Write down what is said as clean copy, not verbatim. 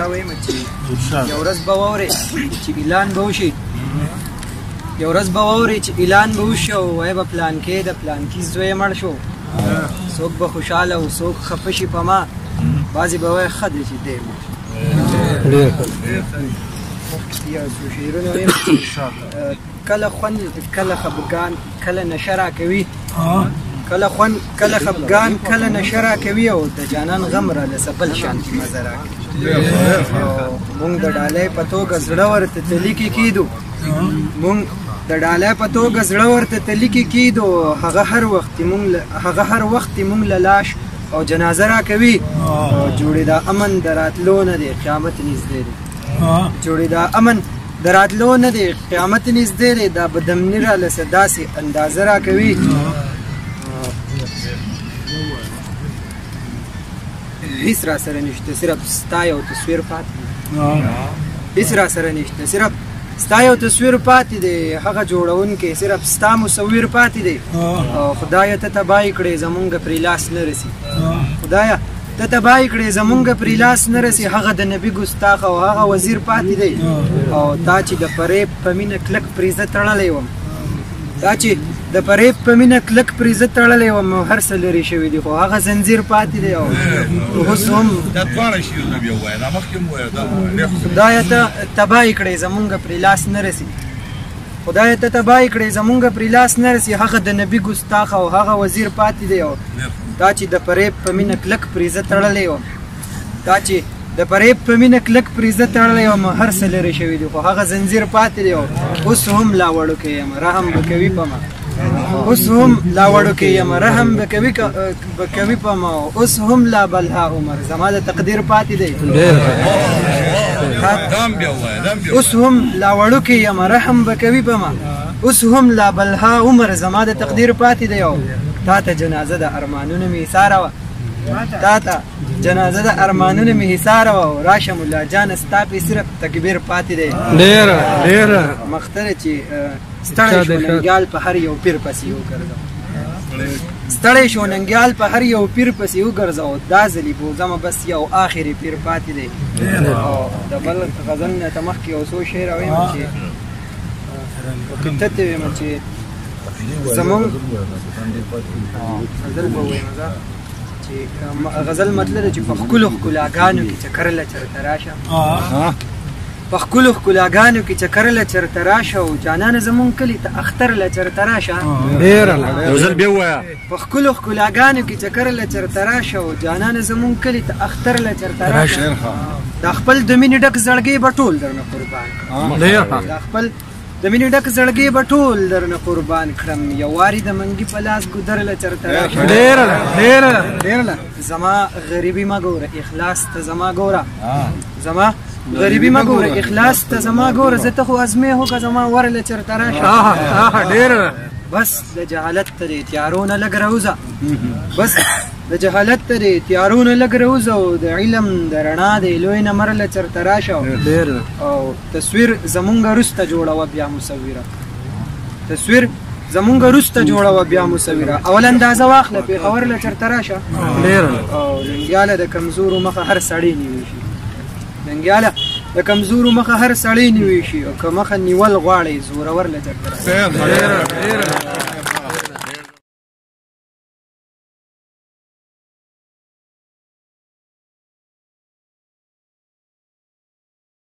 وایم چې یو ورځ به واورې چې اعلان به وشي یو ورځ به واورې چې اعلان به وشي او وایي به پلانکې د پلانکي زوی مړ شو څوک به خوشحاله او څوک خفه شي په ما بعضې به وایي ښه دی چې دی یو څو شعرونه وایم کله خوند کله خفګان کله نشه راکوي کله خوند کله خفګان کله نشه راکوي او د جانان غم راله سبل شانتي مزه راکوي مونږ د ډالۍ په توګه زړه ورته تلیکې کیدو مونږ د ډالۍ په توګه زړه ورته تلیکې کیدو هغه هر وخت مونږ له لاش او جنازه راکوي جوړې د امن د راتلو نه دی قیامت نږدې دی جوړې د امن د راتلو نه دی قیامت نږدې دی دا به دمني راله څه داسې اندازه راکوي هیڅ را سره نشته صرف ستا یو تصویر پاتې دی هیڅ را سره نشته صرف ستا یو تصویر پاتې دی هغه جوړونکی صرف ستا مصور پاتې دی خدایه ته تباهي کړې زمونږ پرې لاس نه رسي خدایه ته تباهي کړې زمونږ پرې لاس نه رسي هغه د نبي ګستاخ او هغه وزیر پاتې دی او تا چې د فریب په مینه کلک پرې زه تړلی وم دا چې د فریب په مینه کلک پرې زه تړلی وم هر څه لرې شوي دي خو هغه زنځیر پاتې دی او اوس هم خدایه ته تباهي کړې زمونږ پرې لاس نه رسي خدایه ته تباهي کړې زمونږ پرې لاس نه رسي هغه د نبي ګستاخ او هغه وزیر پاتې دی او دا چې د فریب په مینه کلک پرې زه تړلی وم دا چې د فریب په مینه کلک پرې زه تړلی وم هر څه لرې شوي دي خو هغه زنځیر پاتې دی او اوس هم لا وړوکی یم رحم به کوي په ما اوس هم لا وړوکی یم رحم به کوي په ما اوس هم لا بلها عمر زما د تقدیر پاتې دی اوس هم لا وړوکی یم رحم به کوي په ما اوس هم لا بلها عمر زما د تقدیر پاتې دی او تا ته جنازه د ارمانونو مې ایثاره وه تا ته جنازه د ارمانونو مې حصاره وه او راشه ملا جانه ستا پې صرف تکبیر پاتې دی ډېره مختره چې ستړی شو ننګیال په هر یو پیر پسې وګرځو ستړی شو ننګیال په هر یو پیر پسې وګرځو دا ځلې بوځمه بس یو آخري پیر پاتې دی او د بل غزل نه ته مخکې یو څو شعر وایم چې کتت وایم چې زمونږ غزل به وایم غزل مطلب چې په ښکلو ښکلاګانو کې چکر له چرته راشه په ښکلو ښکلاګانو کې چکر له چرته راشه او جانانه زمونږ کلي ته اختر له چرته راشه یو ځل بیا ووایه په ښکلو ښکلاګانو کې چکر له چرته راشه او جانانه زمونږ کلي ته اختر له چرته راشه دا خپل د مینې ډک زړګی به ټول درنه قربان دا خپل د مینې ډک زړګی به ټول درنه قربان کړم یو وارې د منګي په لاس ګودر له چرته راشه ډېره زما غریبي مه ګوره اخلاص ته زما ګوره زما غریبي مه ګوره اخلاص ته زما ګوره زه ته خو ازمې هوکه زما ور له چرته راشه ډېره بس د جهالت ته د تیارو نه لږ راوځه بس د جهالت ته د تیارو نه لږ راوځه او د علم د رڼا د لوی نه مر له چرته راشه او تصویر زمونږ وروسته جوړوه بیا مصوره تصویر زمونږ وروسته جوړوه بیا مصوره اول اندازه واخله پېښور له چرته راشه او ننګیاله د کمزورو مخه هر سړی نیوی شي ننګیاله د کمزورو مخه هر سړی نیوی شي او که مخه نیول غواړئ زورور له چرته راشه